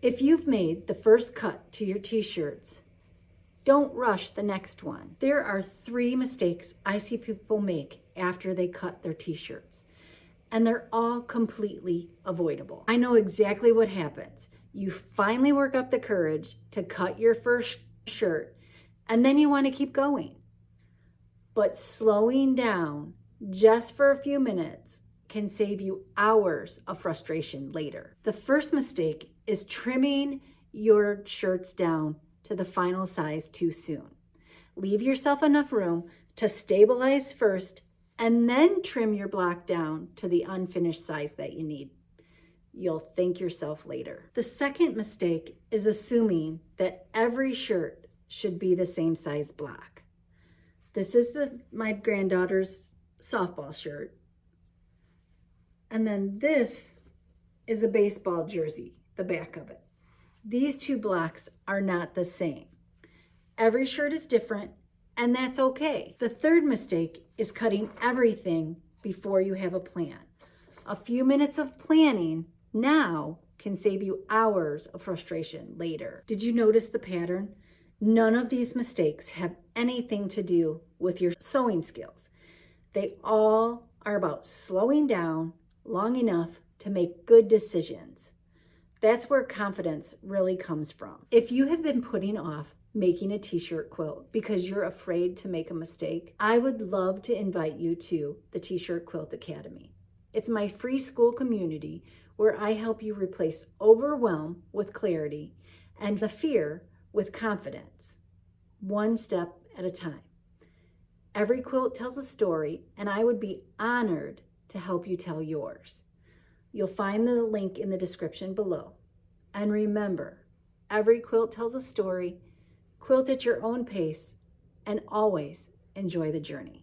If you've made the first cut to your t-shirts, don't rush the next one. There are 3 mistakes I see people make after they cut their t-shirts, and they're all completely avoidable. I know exactly what happens. You finally work up the courage to cut your first shirt, and then you want to keep going. But slowing down just for a few minutes can save you hours of frustration later. The first mistake is trimming your shirts down to the final size too soon. Leave yourself enough room to stabilize first and then trim your block down to the unfinished size that you need. You'll thank yourself later. The second mistake is assuming that every shirt should be the same size block. This is my granddaughter's softball shirt. And then this is a baseball jersey, the back of it. These 2 blocks are not the same. Every shirt is different, and that's okay. The third mistake is cutting everything before you have a plan. A few minutes of planning now can save you hours of frustration later. Did you notice the pattern? None of these mistakes have anything to do with your sewing skills. They all are about slowing down long enough to make good decisions. That's where confidence really comes from. If you have been putting off making a t-shirt quilt because you're afraid to make a mistake, I would love to invite you to the T-Shirt Quilt Academy. It's my free school community where I help you replace overwhelm with clarity and the fear with confidence, one step at a time. Every quilt tells a story, and I would be honored to help you tell yours. You'll find the link in the description below. And remember, every quilt tells a story. Quilt at your own pace, and always enjoy the journey.